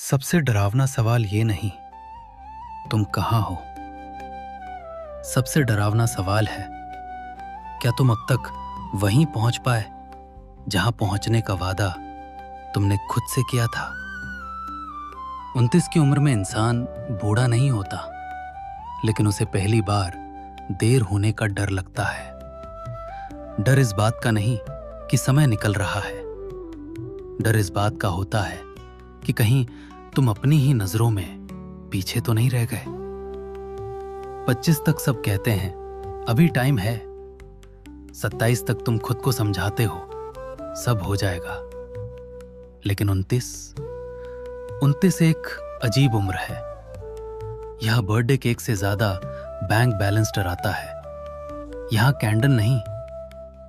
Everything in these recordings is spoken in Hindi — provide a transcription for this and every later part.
सबसे डरावना सवाल ये नहीं तुम कहाँ हो। सबसे डरावना सवाल है क्या तुम अब तक वहीं पहुंच पाए जहां पहुंचने का वादा तुमने खुद से किया था। 29 की उम्र में इंसान बूढ़ा नहीं होता, लेकिन उसे पहली बार देर होने का डर लगता है। डर इस बात का नहीं कि समय निकल रहा है, डर इस बात का होता है कि कहीं तुम अपनी ही नजरों में पीछे तो नहीं रह गए। 25 तक सब कहते हैं अभी टाइम है, 27 तक तुम खुद को समझाते हो सब हो जाएगा, लेकिन 29 एक अजीब उम्र है। यह बर्थडे केक से ज्यादा बैंक बैलेंस डराता है। यहां कैंडल नहीं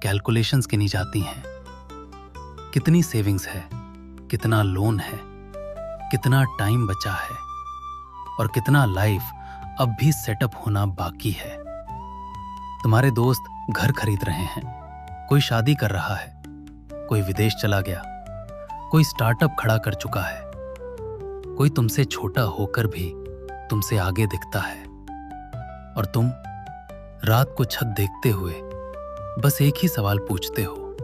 कैलकुलेशंस गिनी जाती हैं। कितनी सेविंग्स है, कितना लोन है, कितना टाइम बचा है और कितना लाइफ अब भी सेटअप होना बाकी है। तुम्हारे दोस्त घर खरीद रहे हैं, कोई शादी कर रहा है, कोई विदेश चला गया, कोई स्टार्टअप खड़ा कर चुका है, कोई तुमसे छोटा होकर भी तुमसे आगे दिखता है, और तुम रात को छत देखते हुए बस एक ही सवाल पूछते हो,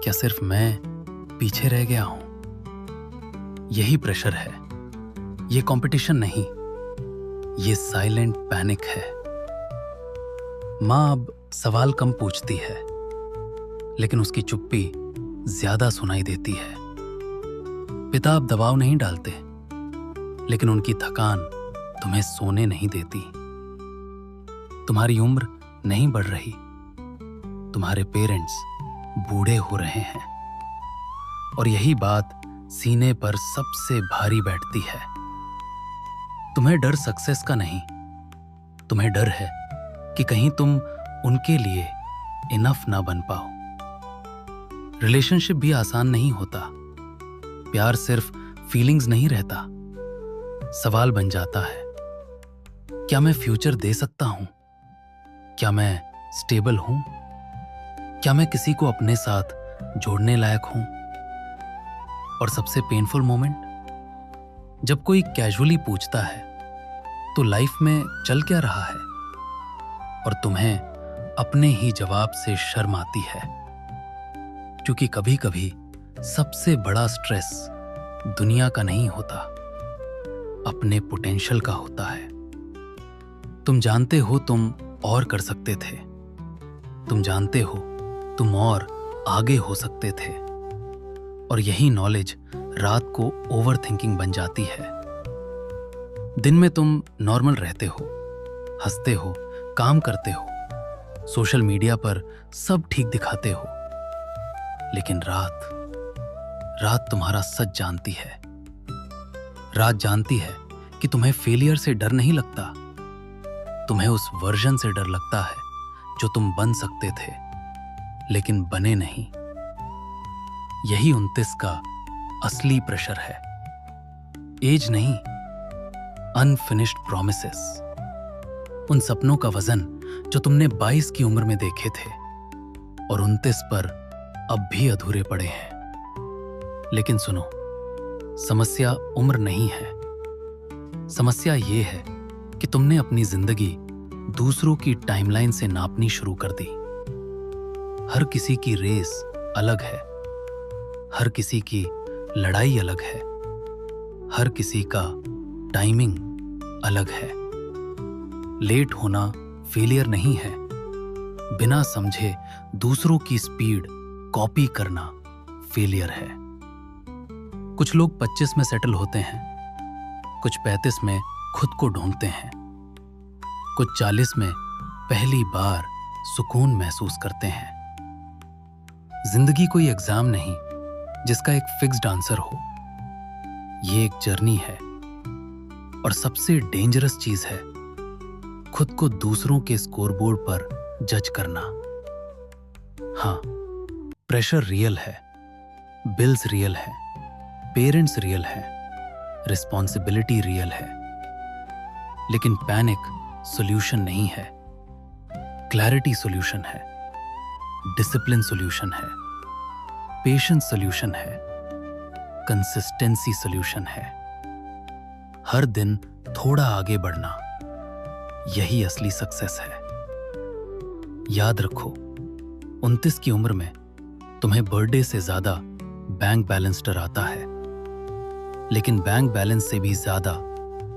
क्या सिर्फ मैं पीछे रह गया हूं? यही प्रेशर है, ये कंपटीशन नहीं, ये साइलेंट पैनिक है। मां अब सवाल कम पूछती है, लेकिन उसकी चुप्पी ज्यादा सुनाई देती है। पिता अब दबाव नहीं डालते, लेकिन उनकी थकान तुम्हें सोने नहीं देती। तुम्हारी उम्र नहीं बढ़ रही, तुम्हारे पेरेंट्स बूढ़े हो रहे हैं, और यही बात सीने पर सबसे भारी बैठती है। तुम्हें डर सक्सेस का नहीं, तुम्हें डर है कि कहीं तुम उनके लिए इनफ ना बन पाओ। रिलेशनशिप भी आसान नहीं होता, प्यार सिर्फ फीलिंग्स नहीं रहता। सवाल बन जाता है, क्या मैं फ्यूचर दे सकता हूं? क्या मैं स्टेबल हूं? क्या मैं किसी को अपने साथ जोड़ने लायक हूं? और सबसे पेनफुल मोमेंट, जब कोई कैजुअली पूछता है तो लाइफ में चल क्या रहा है, और तुम्हें अपने ही जवाब से शर्म आती है, क्योंकि कभी कभी सबसे बड़ा स्ट्रेस दुनिया का नहीं होता, अपने पोटेंशियल का होता है। तुम जानते हो तुम और कर सकते थे, तुम जानते हो तुम और आगे हो सकते थे, और यही नॉलेज रात को ओवर थिंकिंग बन जाती है। दिन में तुम नॉर्मल रहते हो, हंसते हो, काम करते हो, सोशल मीडिया पर सब ठीक दिखाते हो, लेकिन रात तुम्हारा सच जानती है। रात जानती है कि तुम्हें फेलियर से डर नहीं लगता, तुम्हें उस वर्जन से डर लगता है जो तुम बन सकते थे लेकिन बने नहीं। यही 29 का असली प्रेशर है, एज नहीं, अनफिनिश्ड प्रोमिसेस। उन सपनों का वजन जो तुमने 22 की उम्र में देखे थे और 29 पर अब भी अधूरे पड़े हैं। लेकिन सुनो, समस्या उम्र नहीं है, समस्या ये है कि तुमने अपनी जिंदगी दूसरों की टाइमलाइन से नापनी शुरू कर दी। हर किसी की रेस अलग है, हर किसी की लड़ाई अलग है, हर किसी का टाइमिंग अलग है। लेट होना फेलियर नहीं है, बिना समझे दूसरों की स्पीड कॉपी करना फेलियर है। कुछ लोग 25 में सेटल होते हैं, कुछ 35 में खुद को ढूंढते हैं, कुछ 40 में पहली बार सुकून महसूस करते हैं। जिंदगी कोई एग्जाम नहीं जिसका एक फिक्स्ड आंसर हो, ये एक जर्नी है, और सबसे डेंजरस चीज है खुद को दूसरों के स्कोरबोर्ड पर जज करना। हाँ, प्रेशर रियल है, बिल्स रियल है, पेरेंट्स रियल है, रिस्पॉन्सिबिलिटी रियल है, लेकिन पैनिक सॉल्यूशन नहीं है, क्लैरिटी सॉल्यूशन है, डिसिप्लिन सॉल्यूशन है, पेशेंस सॉल्यूशन है। कंसिस्टेंसी सॉल्यूशन है। हर दिन थोड़ा आगे बढ़ना, यही असली सक्सेस है। याद रखो, 29 की उम्र में तुम्हें बर्थडे से ज्यादा बैंक बैलेंस डराता है, लेकिन बैंक बैलेंस से भी ज्यादा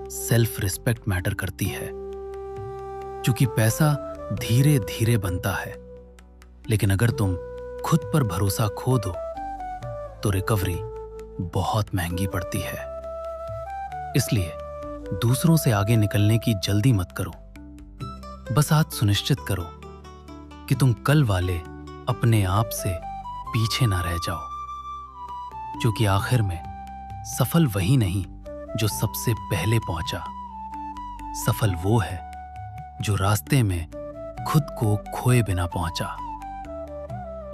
सेल्फ रिस्पेक्ट मैटर करती है। क्योंकि पैसा धीरे धीरे बनता है, लेकिन अगर तुम खुद पर भरोसा खो दो तो रिकवरी बहुत महंगी पड़ती है। इसलिए दूसरों से आगे निकलने की जल्दी मत करो। बस आज सुनिश्चित करो कि तुम कल वाले अपने आप से पीछे ना रह जाओ, क्योंकि आखिर में सफल वही नहीं जो सबसे पहले पहुंचा। सफल वो है जो रास्ते में खुद को खोए बिना पहुंचा।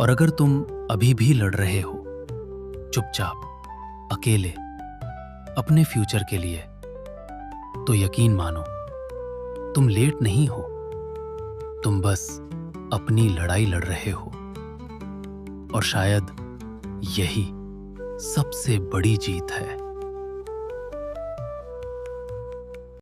और अगर तुम अभी भी लड़ रहे हो चुपचाप अकेले अपने फ्यूचर के लिए, तो यकीन मानो तुम लेट नहीं हो, तुम बस अपनी लड़ाई लड़ रहे हो। और शायद यही सबसे बड़ी जीत है।